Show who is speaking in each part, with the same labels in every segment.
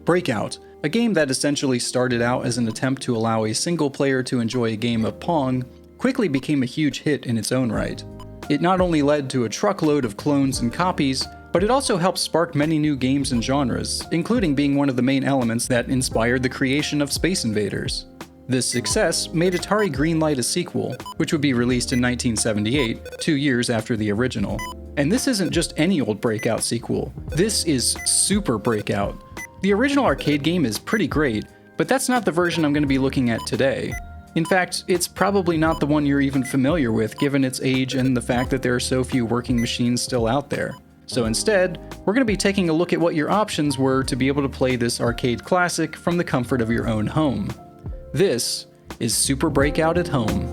Speaker 1: Breakout, a game that essentially started out as an attempt to allow a single player to enjoy a game of Pong, quickly became a huge hit in its own right. It not only led to a truckload of clones and copies, but it also helped spark many new games and genres, including being one of the main elements that inspired the creation of Space Invaders. This success made Atari greenlight a sequel, which would be released in 1978, 2 years after the original. And this isn't just any old Breakout sequel, this is Super Breakout. The original arcade game is pretty great, but that's not the version I'm going to be looking at today. In fact, it's probably not the one you're even familiar with given its age and the fact that there are so few working machines still out there. So instead, we're going to be taking a look at what your options were to be able to play this arcade classic from the comfort of your own home. This is Super Breakout at Home.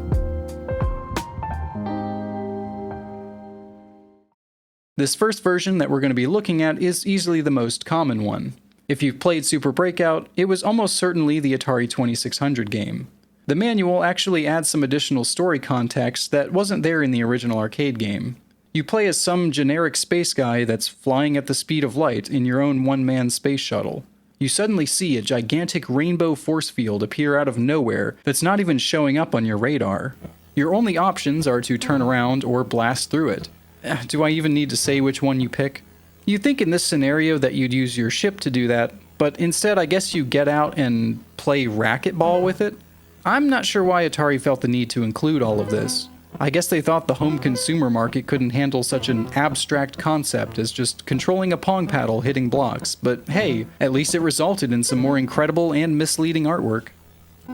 Speaker 1: This first version that we're going to be looking at is easily the most common one. If you've played Super Breakout, it was almost certainly the Atari 2600 game. The manual actually adds some additional story context that wasn't there in the original arcade game. You play as some generic space guy that's flying at the speed of light in your own one-man space shuttle. You suddenly see a gigantic rainbow force field appear out of nowhere that's not even showing up on your radar. Your only options are to turn around or blast through it. Do I even need to say which one you pick? You'd think in this scenario that you'd use your ship to do that, but instead I guess you get out and play racquetball with it? I'm not sure why Atari felt the need to include all of this. I guess they thought the home consumer market couldn't handle such an abstract concept as just controlling a pong paddle hitting blocks, but hey, at least it resulted in some more incredible and misleading artwork.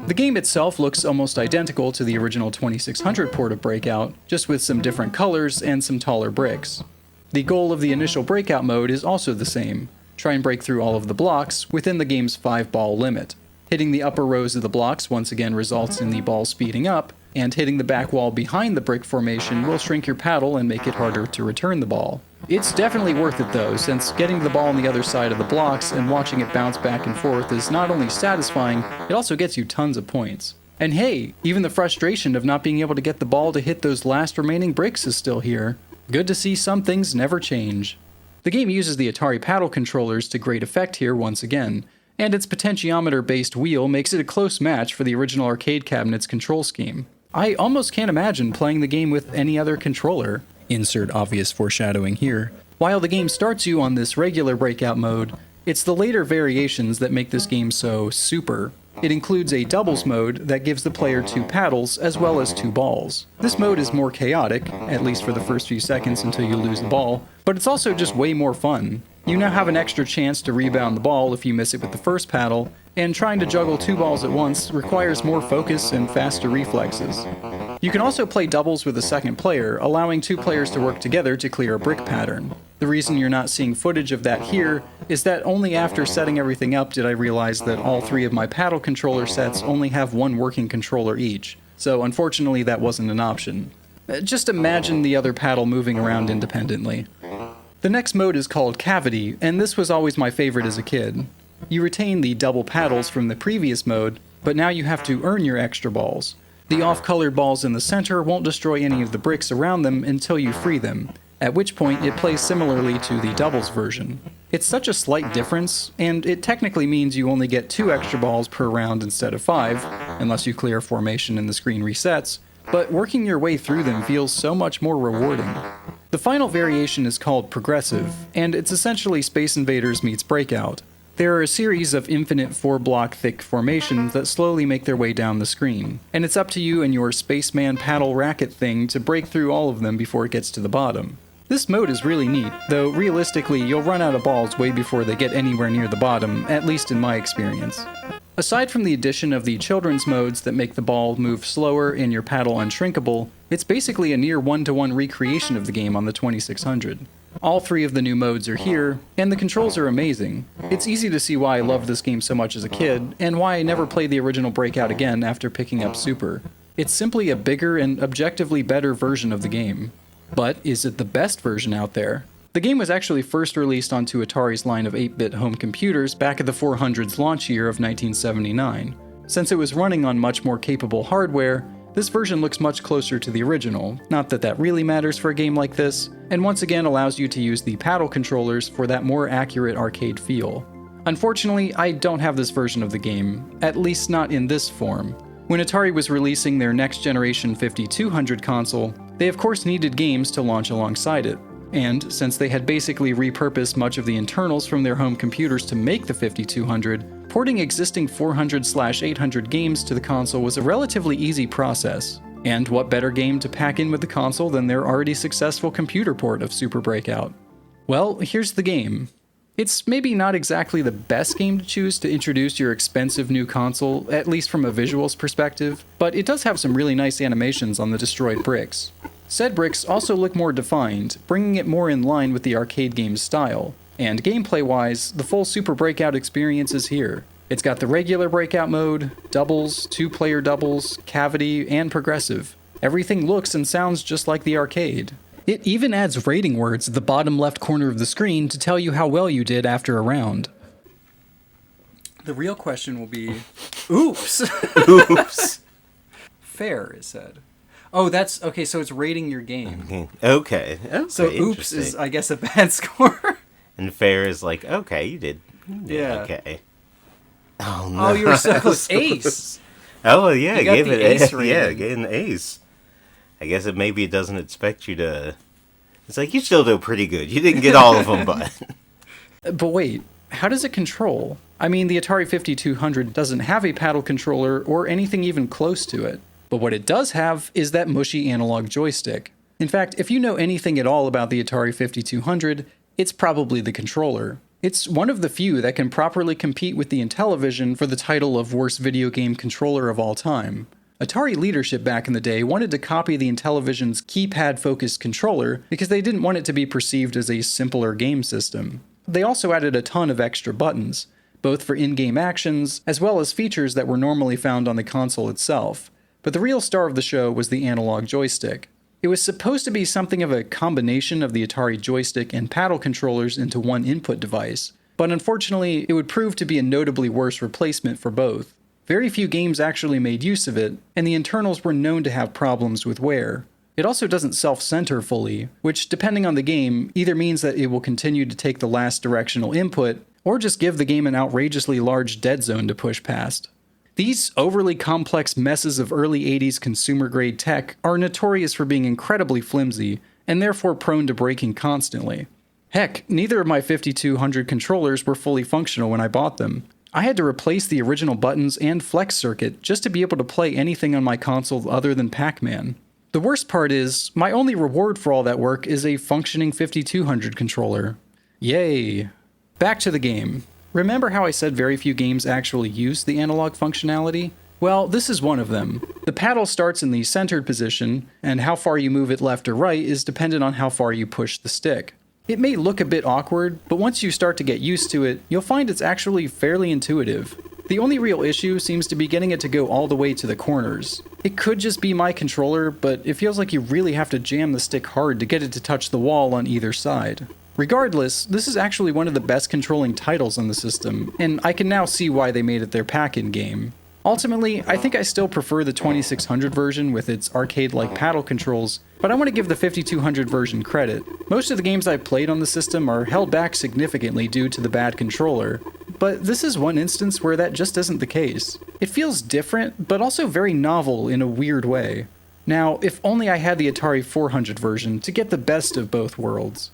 Speaker 1: The game itself looks almost identical to the original 2600 port of Breakout, just with some different colors and some taller bricks. The goal of the initial Breakout mode is also the same: try and break through all of the blocks within the game's 5-ball limit. Hitting the upper rows of the blocks once again results in the ball speeding up, and hitting the back wall behind the brick formation will shrink your paddle and make it harder to return the ball. It's definitely worth it though, since getting the ball on the other side of the blocks and watching it bounce back and forth is not only satisfying, it also gets you tons of points. And hey, even the frustration of not being able to get the ball to hit those last remaining bricks is still here. Good to see some things never change. The game uses the Atari paddle controllers to great effect here once again, and its potentiometer-based wheel makes it a close match for the original arcade cabinet's control scheme. I almost can't imagine playing the game with any other controller. Insert obvious foreshadowing here. While the game starts you on this regular Breakout mode, it's the later variations that make this game so super. It includes a doubles mode that gives the player 2 paddles as well as 2 balls. This mode is more chaotic, at least for the first few seconds until you lose the ball, but it's also just way more fun. You now have an extra chance to rebound the ball if you miss it with the first paddle, and trying to juggle 2 balls at once requires more focus and faster reflexes. You can also play doubles with a second player, allowing 2 players to work together to clear a brick pattern. The reason you're not seeing footage of that here is that only after setting everything up did I realize that all 3 of my paddle controller sets only have 1 working controller each, so unfortunately that wasn't an option. Just imagine the other paddle moving around independently. The next mode is called Cavity, and this was always my favorite as a kid. You retain the double paddles from the previous mode, but now you have to earn your extra balls. The off-colored balls in the center won't destroy any of the bricks around them until you free them, at which point it plays similarly to the doubles version. It's such a slight difference, and it technically means you only get 2 extra balls per round instead of 5, unless you clear a formation and the screen resets, but working your way through them feels so much more rewarding. The final variation is called Progressive, and it's essentially Space Invaders meets Breakout. There are a series of infinite 4-block thick formations that slowly make their way down the screen, and it's up to you and your spaceman paddle racket thing to break through all of them before it gets to the bottom. This mode is really neat, though realistically you'll run out of balls way before they get anywhere near the bottom, at least in my experience. Aside from the addition of the children's modes that make the ball move slower and your paddle unshrinkable, it's basically a near one-to-one recreation of the game on the 2600. All 3 of the new modes are here, and the controls are amazing. It's easy to see why I loved this game so much as a kid, and why I never played the original Breakout again after picking up Super. It's simply a bigger and objectively better version of the game. But is it the best version out there? The game was actually first released onto Atari's line of 8-bit home computers back at the 400's launch year of 1979. Since it was running on much more capable hardware, this version looks much closer to the original, not that that really matters for a game like this, and once again allows you to use the paddle controllers for that more accurate arcade feel. Unfortunately, I don't have this version of the game, at least not in this form. When Atari was releasing their next generation 5200 console, they of course needed games to launch alongside it. And since they had basically repurposed much of the internals from their home computers to make the 5200, porting existing 400/800 games to the console was a relatively easy process. And what better game to pack in with the console than their already successful computer port of Super Breakout? Well, here's the game. It's maybe not exactly the best game to choose to introduce your expensive new console, at least from a visuals perspective, but it does have some really nice animations on the destroyed bricks. Said bricks also look more defined, bringing it more in line with the arcade game's style. And gameplay-wise, the full Super Breakout experience is here. It's got the regular Breakout mode, doubles, 2-player doubles, cavity, and progressive. Everything looks and sounds just like the arcade. It even adds rating words at the bottom left corner of the screen to tell you how well you did after a round. The real question will be, oops!
Speaker 2: Oops.
Speaker 1: Fair, it said. Oh, that's, okay, so it's rating your game.
Speaker 2: Okay.
Speaker 1: So oops is, I guess, a bad score.
Speaker 2: And fair is like, okay, you did.
Speaker 1: Yeah.
Speaker 2: Okay. Oh, no.
Speaker 1: Oh, you were so close. Ace!
Speaker 2: Oh, yeah,
Speaker 1: You got
Speaker 2: gave
Speaker 1: the
Speaker 2: it
Speaker 1: ace
Speaker 2: yeah,
Speaker 1: rating.
Speaker 2: gave an ace. I guess maybe it doesn't expect you to... It's like, you still do pretty good. You didn't get all of them, but...
Speaker 1: But wait, how does it control? I mean, the Atari 5200 doesn't have a paddle controller or anything even close to it. But what it does have is that mushy analog joystick. In fact, if you know anything at all about the Atari 5200, it's probably the controller. It's one of the few that can properly compete with the Intellivision for the title of worst video game controller of all time. Atari leadership back in the day wanted to copy the Intellivision's keypad-focused controller because they didn't want it to be perceived as a simpler game system. They also added a ton of extra buttons, both for in-game actions as well as features that were normally found on the console itself. But the real star of the show was the analog joystick. It was supposed to be something of a combination of the Atari joystick and paddle controllers into one input device, but unfortunately it would prove to be a notably worse replacement for both. Very few games actually made use of it, and the internals were known to have problems with wear. It also doesn't self-center fully, which, depending on the game, either means that it will continue to take the last directional input, or just give the game an outrageously large dead zone to push past. These overly complex messes of early 80s consumer-grade tech are notorious for being incredibly flimsy, and therefore prone to breaking constantly. Heck, neither of my 5200 controllers were fully functional when I bought them. I had to replace the original buttons and flex circuit just to be able to play anything on my console other than Pac-Man. The worst part is, my only reward for all that work is a functioning 5200 controller. Yay! Back to the game. Remember how I said very few games actually use the analog functionality? Well, this is one of them. The paddle starts in the centered position, and how far you move it left or right is dependent on how far you push the stick. It may look a bit awkward, but once you start to get used to it, you'll find it's actually fairly intuitive. The only real issue seems to be getting it to go all the way to the corners. It could just be my controller, but it feels like you really have to jam the stick hard to get it to touch the wall on either side. Regardless, this is actually one of the best controlling titles on the system, and I can now see why they made it their pack-in game. Ultimately, I think I still prefer the 2600 version with its arcade-like paddle controls, but I want to give the 5200 version credit. Most of the games I've played on the system are held back significantly due to the bad controller, but this is one instance where that just isn't the case. It feels different, but also very novel in a weird way. Now, if only I had the Atari 400 version to get the best of both worlds.